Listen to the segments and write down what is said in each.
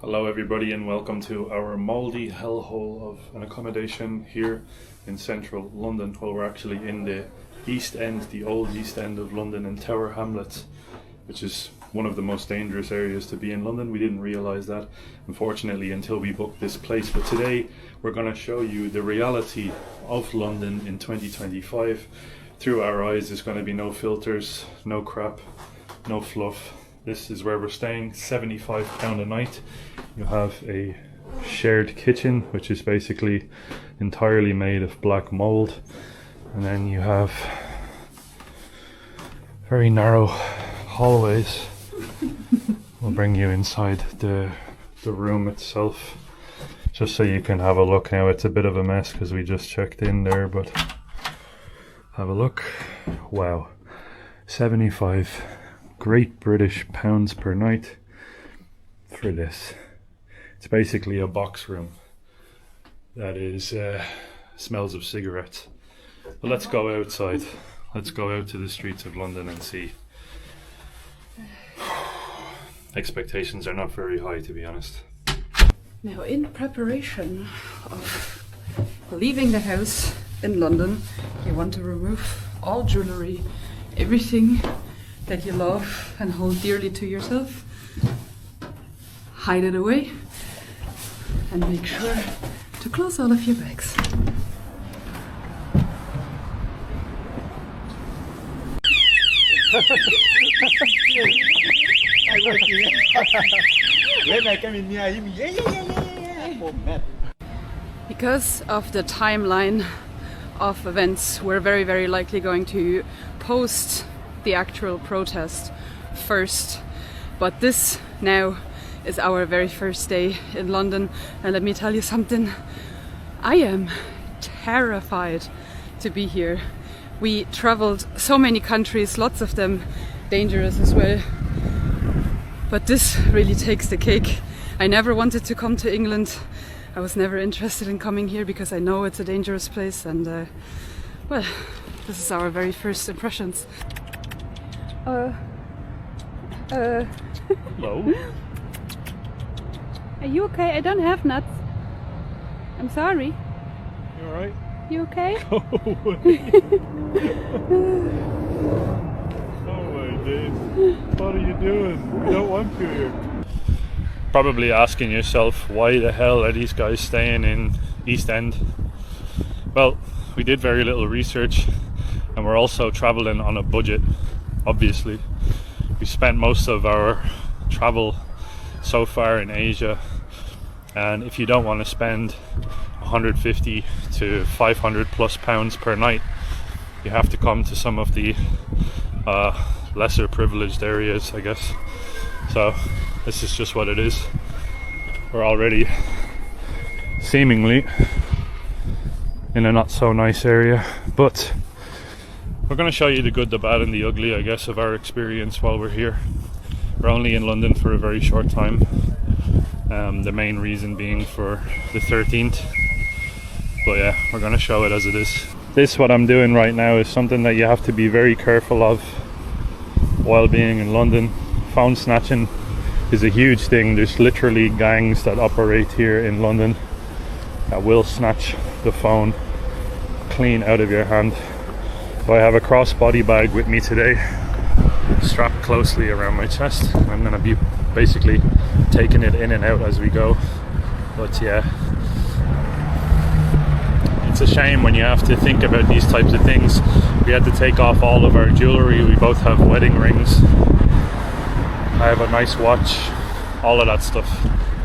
Hello everybody and welcome to our mouldy hellhole of an accommodation here in central London. Well, we're actually in the East End, the old East End of London in Tower Hamlets, which is one of the most dangerous areas to be in London. We didn't realise that, unfortunately, until we booked this place. But today we're going to show you the reality of London in 2025. Through our eyes, there's going to be no filters, no crap, no fluff. This is where we're staying, £75 a night. You have a shared kitchen, which is basically entirely made of black mold. And then you have very narrow hallways. We'll bring you inside the room itself, just so you can have a look. Now it's a bit of a mess because we just checked in there, but have a look. Wow, 75 Great British pounds per night for this. It's basically a box room that is smells of cigarettes. But let's go outside. Let's go out to the streets of London and see. Expectations are not very high, to be honest. Now, in preparation of leaving the house in London, you want to remove all jewellery, everything that you love and hold dearly to yourself. Hide it away and make sure to close all of your bags. Because of the timeline of events, we're very likely going to post the actual protest first, but this now is our very first day in London, and let me tell you something, I am terrified to be here. We traveled so many countries, lots of them dangerous as well, but this really takes the cake. I never wanted to come to England. I was never interested in coming here because I know it's a dangerous place, and well, this is our very first impressions. Hello? Are you okay? I don't have nuts. I'm sorry. You alright? You okay? Go away. Oh my days. What are you doing? We don't want you here. Probably asking yourself, why the hell are these guys staying in East End? Well, we did very little research, and we're also traveling on a budget, obviously. We spent most of our travel so far in Asia, and if you don't want to spend 150 to 500 plus pounds per night, you have to come to some of the lesser privileged areas, I guess. So this is just what it is. We're already seemingly in a not so nice area, but we're going to show you the good, the bad and the ugly, I guess, of our experience while we're here. We're only in London for a very short time, the main reason being for the 13th, but yeah, we're going to show it as it is. This, what I'm doing right now, is something that you have to be very careful of while being in London. Phone snatching is a huge thing. There's literally gangs that operate here in London that will snatch the phone clean out of your hand. So I have a crossbody bag with me today, strapped closely around my chest. I'm going to be basically taking it in and out as we go. But yeah, it's a shame when you have to think about these types of things. We had to take off all of our jewellery. We both have wedding rings. I have a nice watch. All of that stuff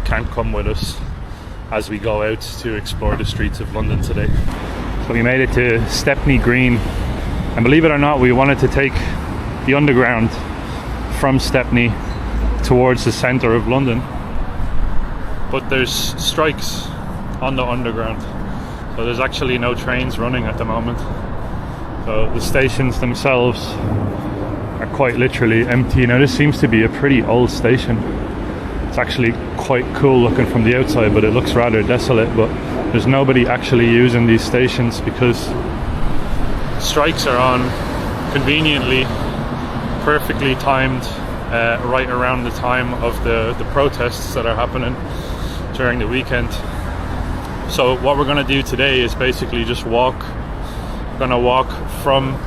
can't come with us as we go out to explore the streets of London today. So we made it to Stepney Green. And believe it or not, we wanted to take the underground from Stepney towards the centre of London. But there's strikes on the underground. So there's actually no trains running at the moment. So the stations themselves are quite literally empty. Now this seems to be a pretty old station. It's actually quite cool looking from the outside, but it looks rather desolate. But there's nobody actually using these stations because strikes are on conveniently, perfectly timed right around the time of the protests that are happening during the weekend. So what we're going to do today is basically just walk. We're going to walk from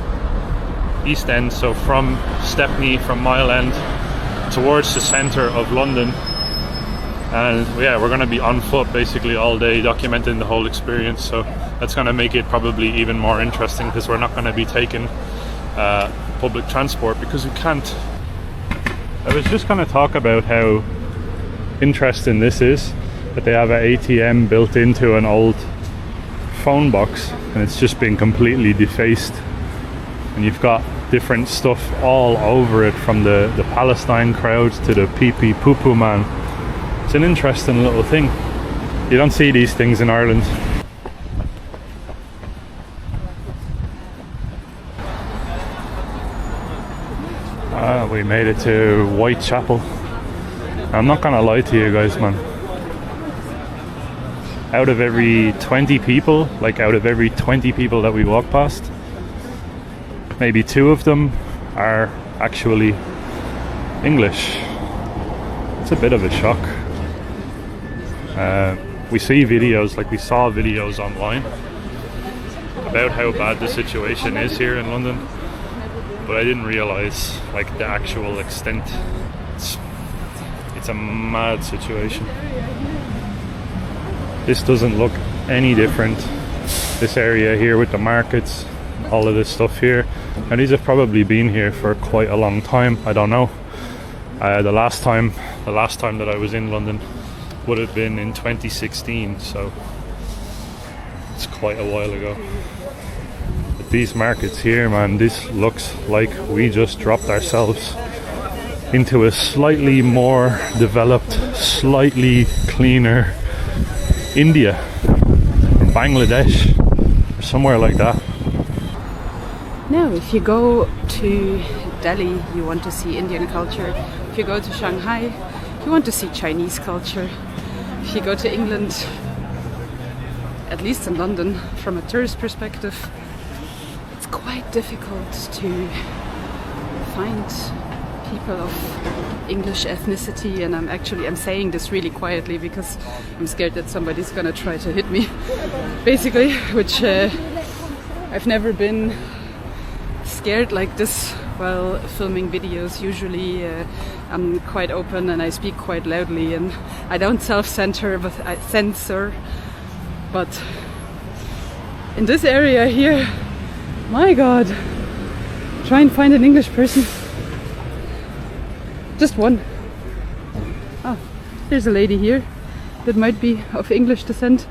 East End, so from Stepney, from Mile End, towards the centre of London. And yeah, we're going to be on foot basically all day, documenting the whole experience. So that's going to make it probably even more interesting, because we're not going to be taking public transport because we can't. I was just going to talk about how interesting this is, that they have an ATM built into an old phone box, and it's just been completely defaced, and you've got different stuff all over it, from the Palestine crowd to the pee-pee poo-poo man. It's an interesting little thing. You don't see these things in Ireland. We made it to Whitechapel. I'm not gonna lie to you guys, man. Out of every 20 people that we walk past, maybe 2 of them are actually English. It's a bit of a shock. We saw videos online about how bad the situation is here in London, but I didn't realise the actual extent. It's a mad situation. This doesn't look any different. This area here with the markets, all of this stuff here, and these have probably been here for quite a long time. I don't know. The last time that I was in London would have been in 2016, so it's quite a while ago. But these markets here, man, this looks like we just dropped ourselves into a slightly more developed, slightly cleaner India or Bangladesh or somewhere like that. Now, if you go to Delhi, you want to see Indian culture. If you go to Shanghai, you want to see Chinese culture. If you go to England, at least in London, from a tourist perspective, it's quite difficult to find people of English ethnicity, and I'm saying this really quietly because I'm scared that somebody's gonna try to hit me, basically, which I've never been scared like this while filming videos. Usually I'm quite open and I speak quite loudly, and I don't self-censor, but I censor. But in this area here, my God, try and find an English person. Just one. Oh, there's a lady here that might be of English descent.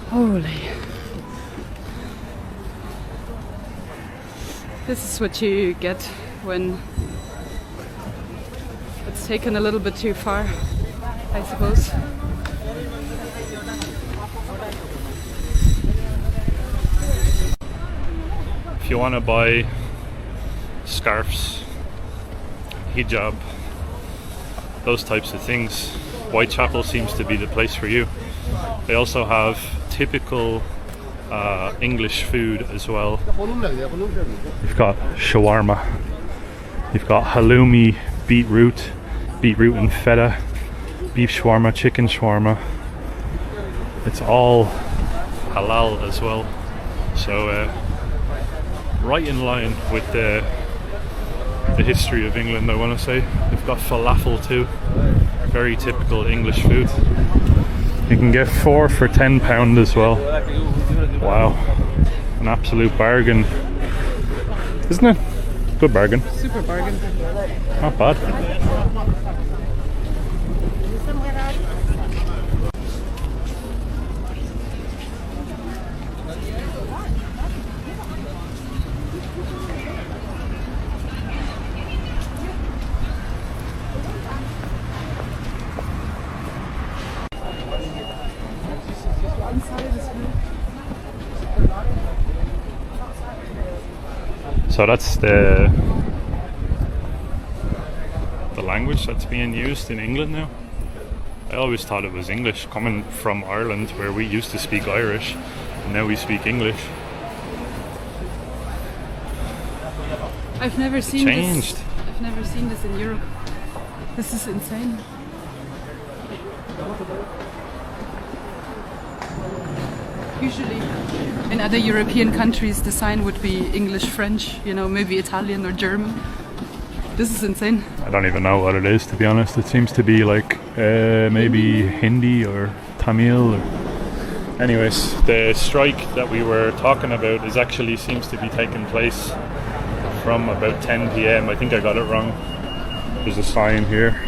Holy. This is what you get when it's taken a little bit too far, I suppose. If you want to buy scarves, hijab, those types of things, Whitechapel seems to be the place for you. They also have typical English food as well. You've got shawarma, you've got halloumi, beetroot and feta, beef shawarma, chicken shawarma. It's all halal as well, so right in line with the history of England, I want to say. They've got falafel too, very typical English food. You can get 4 for £10 as well. Wow, an absolute bargain, isn't it? Good bargain. Super bargain. Not bad. So that's the language that's being used in England now. I always thought it was English, coming from Ireland where we used to speak Irish, and now we speak English. I've never seen Changed. this. I've never seen this in Europe. This is insane. Usually in other European countries the sign would be English, French, you know, maybe Italian or German. This is insane. I don't even know what it is, to be honest. It seems to be like maybe Hindi or Tamil. Anyways, the strike that we were talking about is actually seems to be taking place from about 10 p.m. I think I got it wrong. There's a sign here.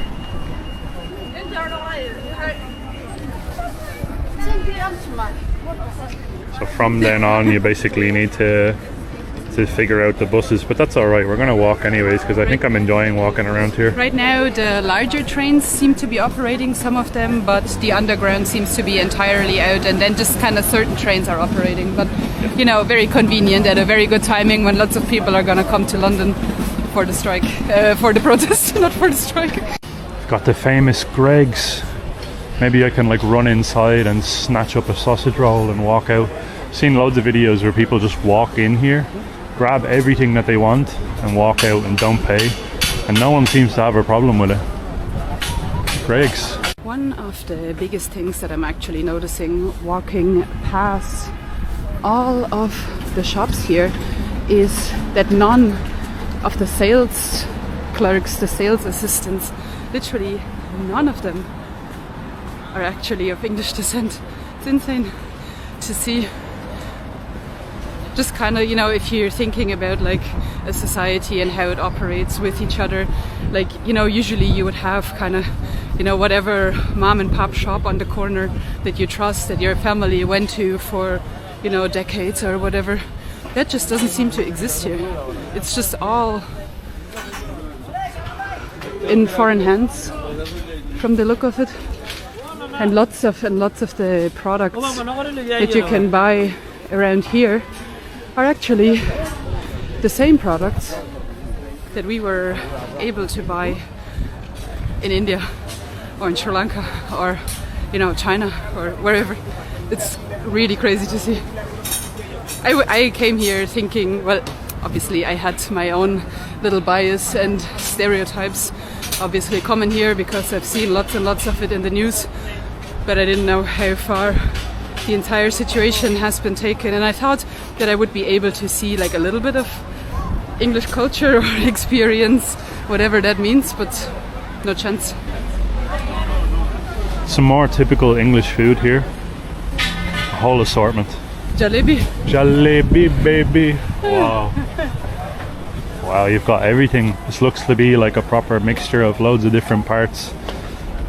So from then on you basically need to figure out the buses, but that's alright, we're going to walk anyways because I think I'm enjoying walking around here. Right now the larger trains seem to be operating, some of them, but the underground seems to be entirely out, and then just kind of certain trains are operating, but you know, very convenient at a very good timing when lots of people are going to come to London for the strike, for the protest, not for the strike. Got the famous Greggs. Maybe I can like run inside and snatch up a sausage roll and walk out. I've seen loads of videos where people just walk in here, grab everything that they want and walk out and don't pay, and no one seems to have a problem with it. Greggs. One of the biggest things that I'm actually noticing walking past all of the shops here is that none of the sales clerks, the sales assistants, literally none of them are actually of English descent. It's insane to see. Just kind of, you know, if you're thinking about like a society and how it operates with each other, like, you know, usually you would have kind of, you know, whatever mom and pop shop on the corner that you trust, that your family went to for, you know, decades or whatever. That just doesn't seem to exist here. It's just all in foreign hands from the look of it. And lots of the products that you can buy around here are actually the same products that we were able to buy in India or in Sri Lanka or, you know, China or wherever. It's really crazy to see. I came here thinking, well, obviously I had my own little bias and stereotypes, obviously coming here because I've seen lots and lots of it in the news, but I didn't know how far the entire situation has been taken, and I thought that I would be able to see like a little bit of English culture or experience, whatever that means, but no chance. Some more typical English food here. A whole assortment. Jalebi. Jalebi, baby. Wow. Wow, you've got everything. This looks to be like a proper mixture of loads of different parts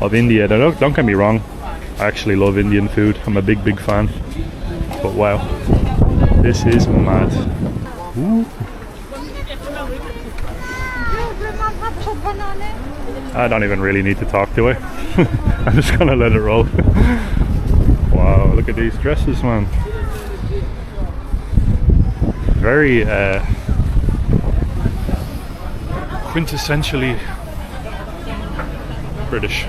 of India. Now, don't get me wrong, I actually love Indian food. I'm a big fan. But wow, this is mad. Ooh. I don't even really need to talk, do I? I'm just gonna let it roll. Wow, look at these dresses, man. Very quintessentially British.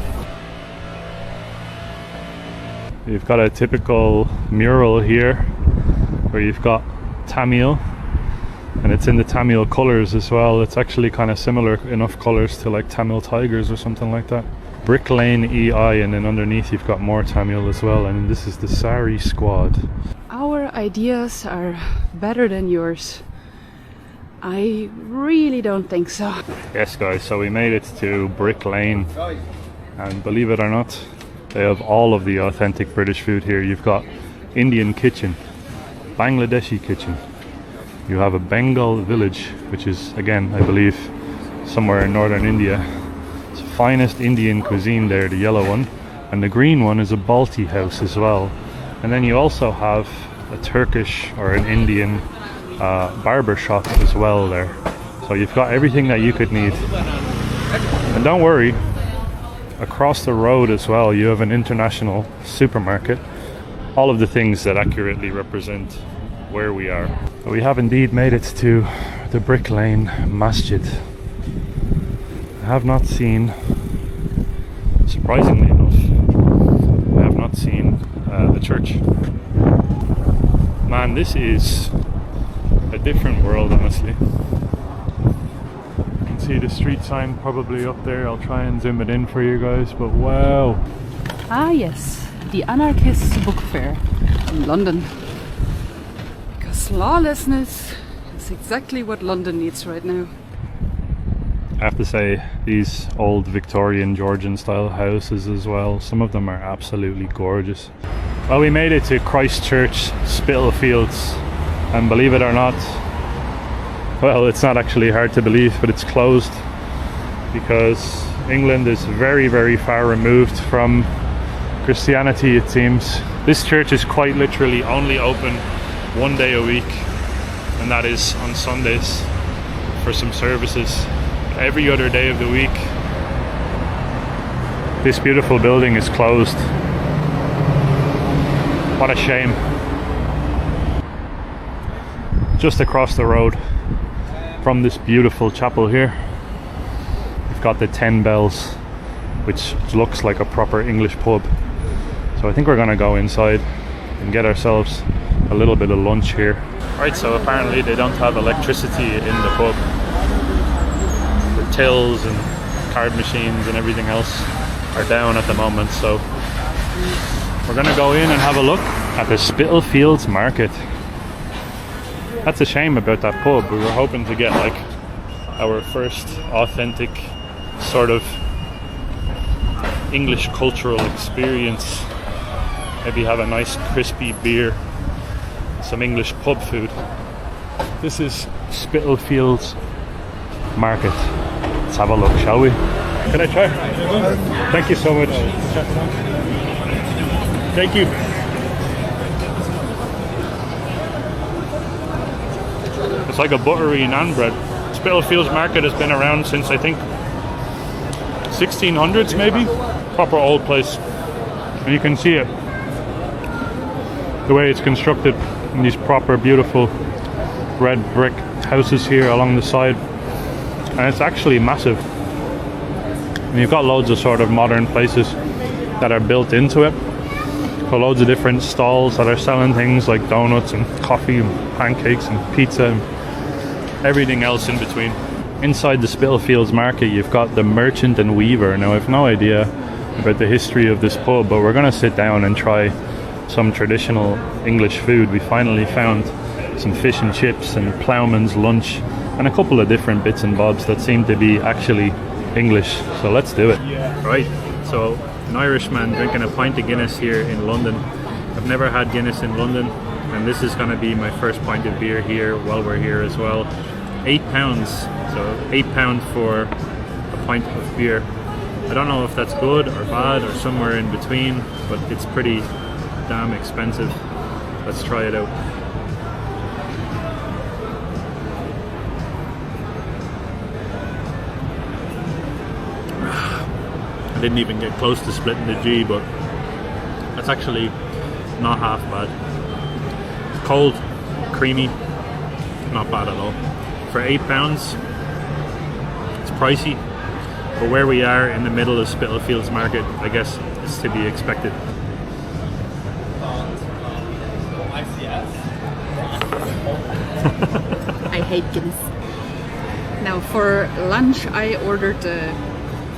You've got a typical mural here where you've got Tamil, and it's in the Tamil colours as well. It's actually kind of similar enough colours to like Tamil tigers or something like that. Brick Lane EI, and then underneath you've got more Tamil as well, and this is the Sari Squad. Our ideas are better than yours. I really don't think so. Yes guys, so we made it to Brick Lane, and believe it or not, they have all of the authentic British food here. You've got Indian kitchen, Bangladeshi kitchen, you have a Bengal village, which is again I believe somewhere in northern India. It's the finest Indian cuisine there, the yellow one, and the green one is a Balti house as well. And then you also have a Turkish or an Indian barber shop as well there. So you've got everything that you could need. And don't worry, across the road as well you have an international supermarket. All of the things that accurately represent where we are. But we have indeed made it to the Brick Lane Masjid. I have not seen, surprisingly enough, I have not seen the church. Man, this is a different world, honestly. see the street sign probably up there. I'll try and zoom it in for you guys, but wow. Ah yes, the Anarchist Book Fair in London. Because lawlessness is exactly what London needs right now. I have to say, these old Victorian Georgian style houses as well, some of them are absolutely gorgeous. Well, we made it to Christchurch Spitalfields, and believe it or not, well, it's not actually hard to believe, but it's closed because England is very, very far removed from Christianity, it seems. This church is quite literally only open one day a week, and that is on Sundays for some services. Every other day of the week, this beautiful building is closed. What a shame. Just across the road from this beautiful chapel here, we've got the 10 Bells, which looks like a proper English pub. So I think we're gonna go inside and get ourselves a little bit of lunch here. Right, so apparently they don't have electricity in the pub. The tills and card machines and everything else are down at the moment, so we're gonna go in and have a look at the Spitalfields Market. That's a shame about that pub. We were hoping to get like our first authentic sort of English cultural experience. Maybe have a nice crispy beer, some English pub food. This is Spitalfields Market. Let's have a look, shall we? Can I try? Thank you so much. Thank you. It's like a buttery naan bread. Spitalfields Market has been around since I think 1600s maybe. Proper old place. And you can see it, the way it's constructed in these proper beautiful red brick houses here along the side. And it's actually massive. And you've got loads of sort of modern places that are built into it. So loads of different stalls that are selling things like donuts and coffee and pancakes and pizza and everything else in between. Inside the Spitalfields Market you've got the Merchant and Weaver. Now I've no idea about the history of this pub, but we're going to sit down and try some traditional English food. We finally found some fish and chips and ploughman's lunch and a couple of different bits and bobs that seem to be actually English, so let's do it. Right, so an Irishman drinking a pint of Guinness here in London. I've never had Guinness in London, and this is going to be my first pint of beer here while we're here as well. £8, so £8 for a pint of beer. I don't know if that's good or bad or somewhere in between, but it's pretty damn expensive. Let's try it out. I didn't even get close to splitting the G, but that's actually not half bad. It's cold, creamy, not bad at all. For £8, it's pricey, but where we are in the middle of Spitalfields Market, I guess it's to be expected. I hate Guinness. Now for lunch I ordered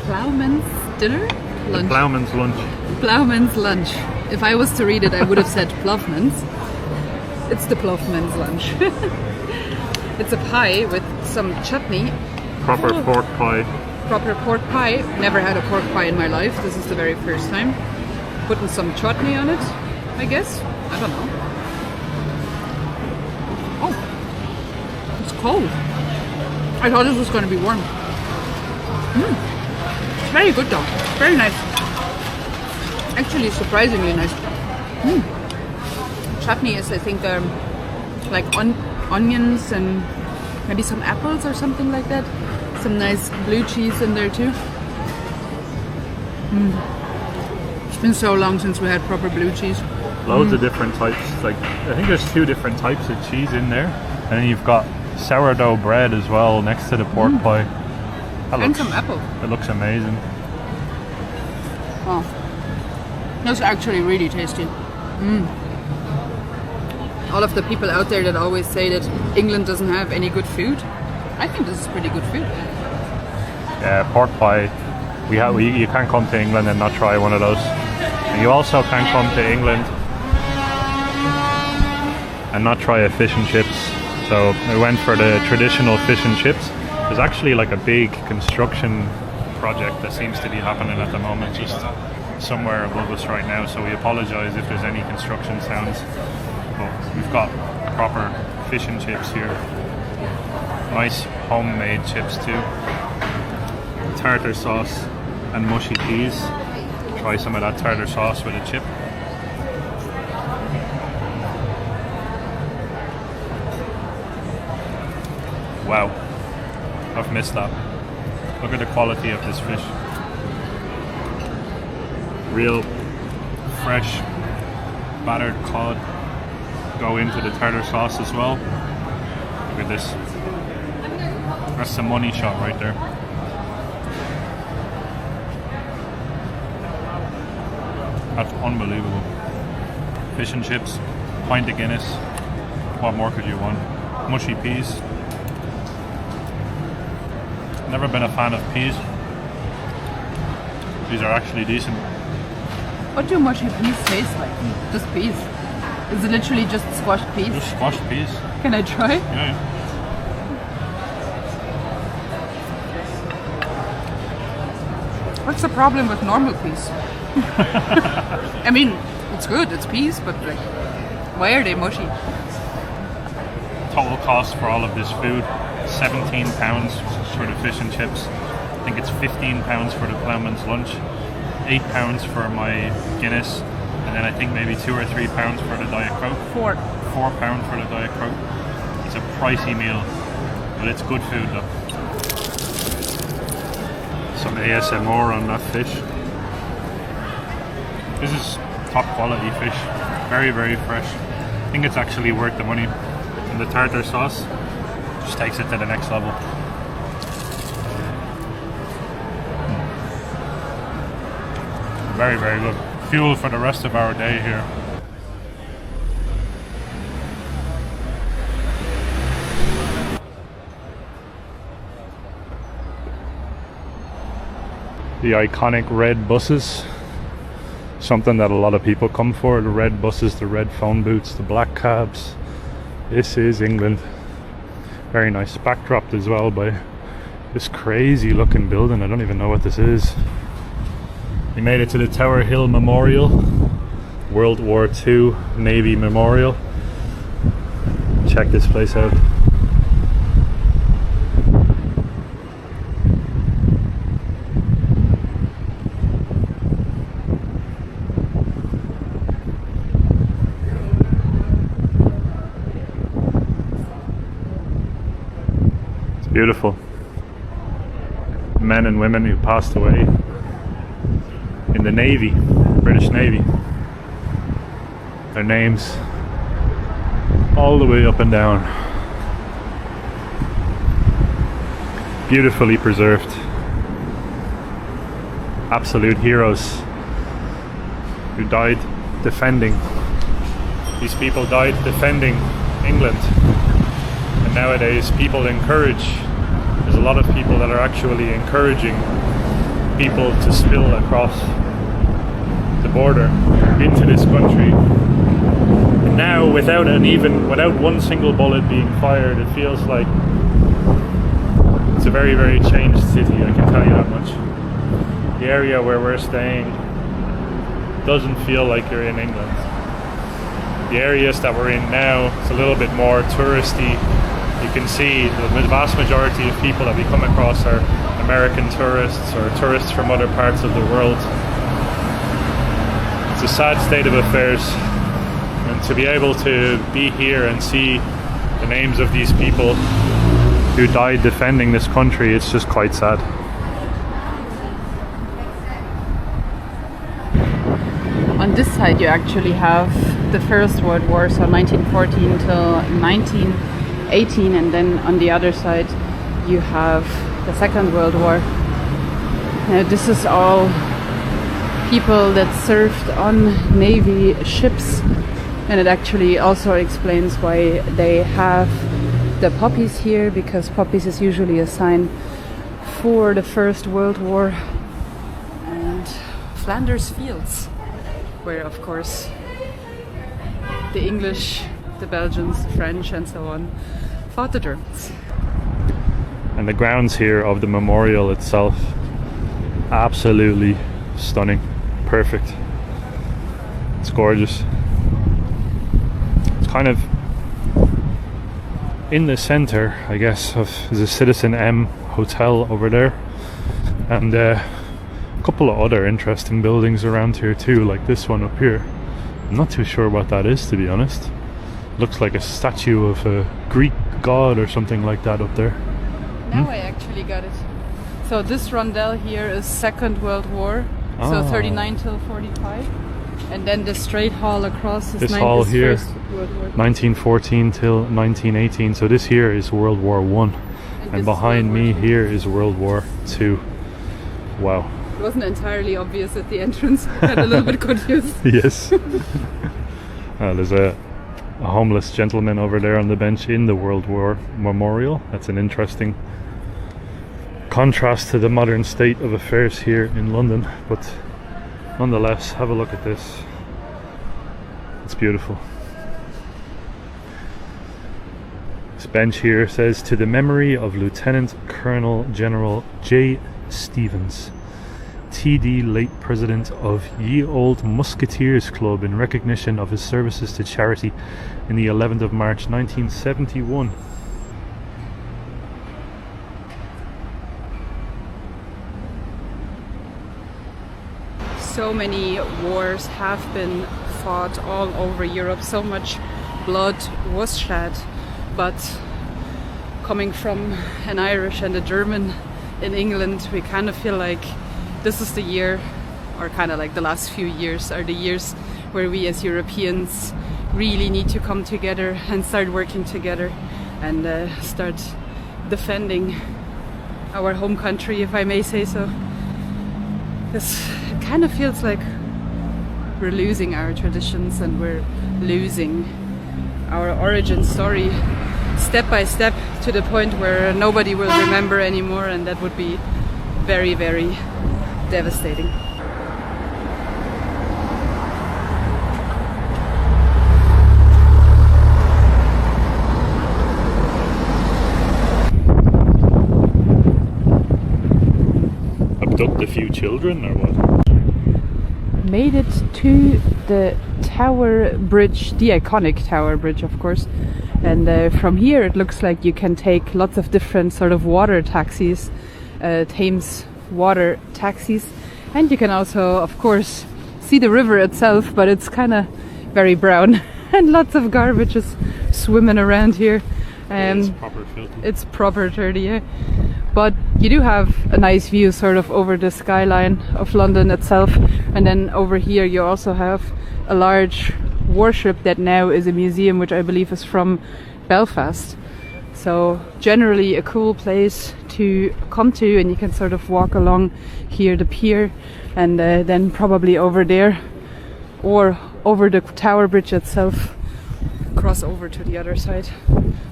ploughman's dinner? Lunch. Ploughman's lunch. Ploughman's lunch. If I was to read it I would have said ploughman's. It's the ploughman's lunch. It's a pie with some chutney. Proper pork pie. Proper pork pie. Never had a pork pie in my life. This is the very first time. Putting some chutney on it, I guess. I don't know. Oh, it's cold. I thought this was going to be warm. It's very good though. Very nice. Actually, surprisingly nice. Chutney is, I think, like onions and maybe some apples or something like that. Some nice blue cheese in there too. It's been so long since we had proper blue cheese. Loads of different types. Like I think there's 2 different types of cheese in there, and then you've got sourdough bread as well next to the pork pie. And some apple. It looks amazing. Oh, that's actually really tasty. All of the people out there that always say that England doesn't have any good food, I think this is pretty good food. pork pie. You can't come to England and not try one of those. And you also can't come to England and not try a fish and chips. So I went for the traditional fish and chips. There's actually like a big construction project that seems to be happening at the moment just somewhere above us right now, so we apologise if there's any construction sounds, but we've got proper fish and chips here. Nice homemade chips too. Tartar sauce and mushy peas. Try some of that tartar sauce with a chip. Wow, I've missed that. Look at the quality of this fish. Real fresh battered cod go into the tartar sauce as well. Look at this. That's the money shot right there. That's unbelievable. Fish and chips, pint of Guinness. What more could you want? Mushy peas. Never been a fan of peas. These are actually decent. What do mushy peas taste like? Just peas. Is it literally just squashed peas? Just squashed peas. Can I try? Yeah. What's the problem with normal peas? I mean, it's good, it's peas, but like, why are they mushy? Total cost for all of this food, £17 for the fish and chips. I think it's £15 for the ploughman's lunch, £8 for my Guinness, and then I think maybe £2 or £3 for the Diet Coke. £4 for the Diet Coke. It's a pricey meal, but it's good food though. Some ASMR on that fish. This is top quality fish, very, very fresh. I think it's actually worth the money. And the tartar sauce just takes it to the next level. Very, very good. Fuel for the rest of our day here. The iconic red buses. Something that a lot of people come for. The red buses, the red phone booths, the black cabs. This is England. Very nice, backdropped as well by this crazy looking building. I don't even know what this is. We made it to the Tower Hill Memorial, World War II Navy Memorial. Check this place out. Beautiful. Men and women who passed away in the Navy, British Navy. Their names all the way up and down. Beautifully preserved. Absolute heroes who died defending. These people died defending England. And nowadays people encourage, there's a lot of people that are actually encouraging people to spill across the border into this country. And now without one single bullet being fired, it feels like it's a very, very changed city, I can tell you that much. The area where we're staying doesn't feel like you're in England. The areas that we're in now, it's a little bit more touristy. You can see the vast majority of people that we come across are American tourists or tourists from other parts of the world. It's a sad state of affairs, and to be able to be here and see the names of these people who died defending this country, it's just quite sad. On this side you actually have the First World War, so 1914 till 1918, and then on the other side you have the Second World War. Now this is all people that served on Navy ships, and it actually also explains why they have the poppies here, because poppies is usually a sign before the First World War, and Flanders Fields, where of course the English, the Belgians, the French and so on fought the Germans. And the grounds here of the memorial itself, absolutely stunning, perfect. It's gorgeous. It's kind of in the center, I guess, of the Citizen M hotel over there, and a couple of other interesting buildings around here too, like this one up here. I'm not too sure what that is, to be honest. Looks like a statue of a Greek god or something like that up there. Now I actually got it. So this rondel here is Second World War, so 39 till 45. And then the straight hall across is this hall here, First World War. 1914 till 1918. So this here is World War One, and behind me here is World War Two. Wow. It wasn't entirely obvious at the entrance. I got a little bit confused. Yes. There's a homeless gentleman over there on the bench in the World War Memorial. That's an interesting contrast to the modern state of affairs here in London, but nonetheless, have a look at this. It's beautiful. This bench here says, "To the memory of Lieutenant Colonel General J. Stevens, TD, late president of Ye Old Musketeers Club, in recognition of his services to charity in the 11th of March 1971. So many wars have been fought all over Europe, so much blood was shed, but coming from an Irish and a German in England, we kind of feel like this is the year, or kind of like the last few years are the years where we as Europeans really need to come together and start working together and start defending our home country, if I may say so. This kind of feels like we're losing our traditions and we're losing our origin story step by step, to the point where nobody will remember anymore, and that would be very, very devastating. Abduct a few children or what? Made it to the Tower Bridge, the iconic Tower Bridge, of course. And from here it looks like you can take lots of different sort of water taxis, Thames water taxis. And you can also, of course, see the river itself, but it's kind of very brown and lots of garbage is swimming around here. It's proper filthy. It's proper dirty, yeah. But you do have a nice view sort of over the skyline of London itself. And then over here you also have a large warship that now is a museum, which I believe is from Belfast. So generally a cool place to come to, and you can sort of walk along here, the pier, and then probably over there or over the Tower Bridge itself, cross over to the other side.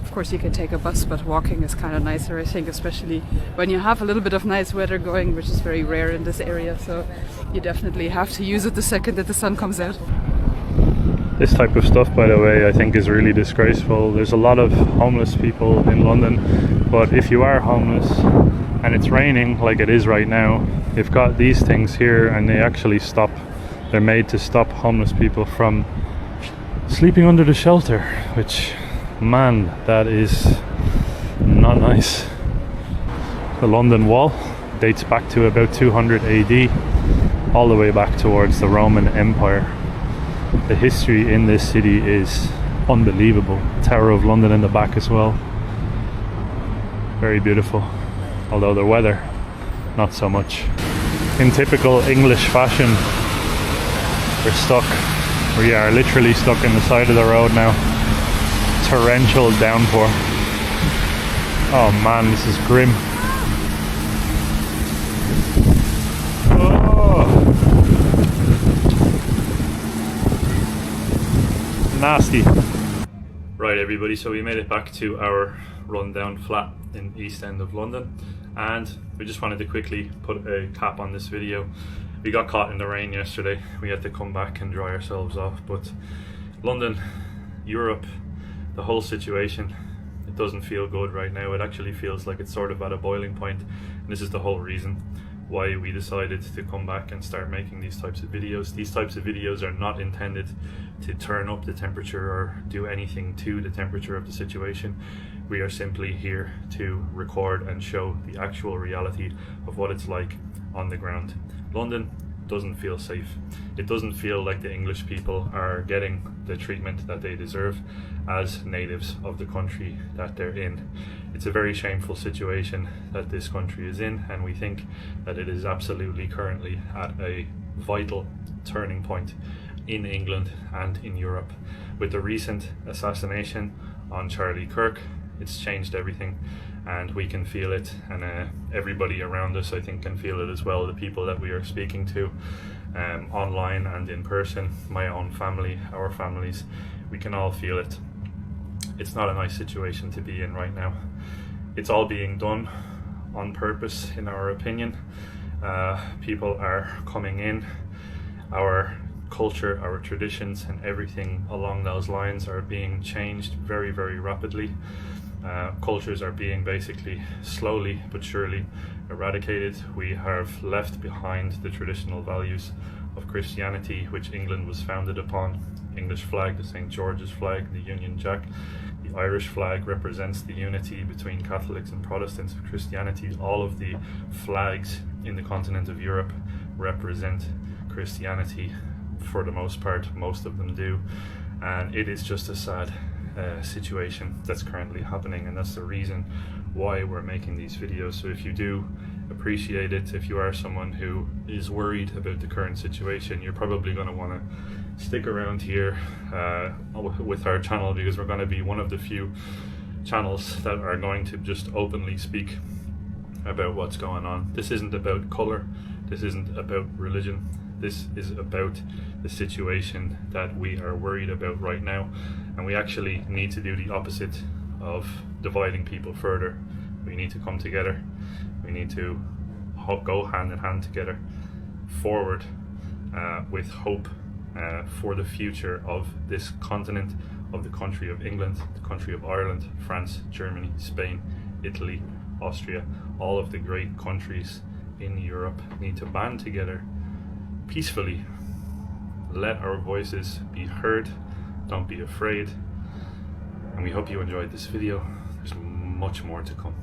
Of course you can take a bus, but walking is kind of nicer, I think, especially when you have a little bit of nice weather going, which is very rare in this area, so you definitely have to use it the second that the sun comes out. This type of stuff, by the way, I think is really disgraceful. There's a lot of homeless people in London, but if you are homeless and it's raining like it is right now, they've got these things here and they actually stop. They're made to stop homeless people from sleeping under the shelter, which, man, that is not nice. The London Wall dates back to about 200 AD, all the way back towards the Roman Empire. The history in this city is unbelievable. Tower of London in the back as well. Very beautiful, although the weather, not so much. In typical English fashion, we're stuck. We are literally stuck in the side of the road now. Torrential downpour. Oh man, this is grim. Nasty. Right everybody, so we made it back to our rundown flat in East End of London, And we just wanted to quickly put a cap on this video. We got caught in the rain yesterday. We had to come back and dry ourselves off, but London, Europe, the whole situation, it doesn't feel good right now. It actually feels like it's sort of at a boiling point, and this is the whole reason why we decided to come back and start making these types of videos. These types of videos are not intended to turn up the temperature or do anything to the temperature of the situation. We are simply here to record and show the actual reality of what it's like on the ground. London doesn't feel safe. It doesn't feel like the English people are getting the treatment that they deserve as natives of the country that they're in. It's a very shameful situation that this country is in, and we think that it is absolutely currently at a vital turning point in England and in Europe. With the recent assassination on Charlie Kirk, it's changed everything, and we can feel it, and everybody around us, I think, can feel it as well. The people that we are speaking to online and in person, my own family, our families, we can all feel it. It's not a nice situation to be in right now. It's all being done on purpose, in our opinion. People are coming in. Our culture, our traditions, and everything along those lines are being changed very, very rapidly. Cultures are being basically slowly but surely eradicated. We have left behind the traditional values of Christianity, which England was founded upon. English flag, the St. George's flag, the Union Jack. The Irish flag represents the unity between Catholics and Protestants of Christianity. All of the flags in the continent of Europe represent Christianity for the most part. Most of them do, and it is just a sad situation that's currently happening, and that's the reason why we're making these videos. So if you do appreciate it, if you are someone who is worried about the current situation, you're probably going to want to stick around here with our channel, because we're going to be one of the few channels that are going to just openly speak about what's going on. This isn't about color, this isn't about religion, this is about the situation that we are worried about right now, and we actually need to do the opposite of dividing people further. We need to come together. We need to go hand in hand together forward with hope for the future of this continent, of the country of England, the country of Ireland, France, Germany, Spain, Italy, Austria. All of the great countries in Europe need to band together peacefully. Let our voices be heard. Don't be afraid. And we hope you enjoyed this video. There's much more to come.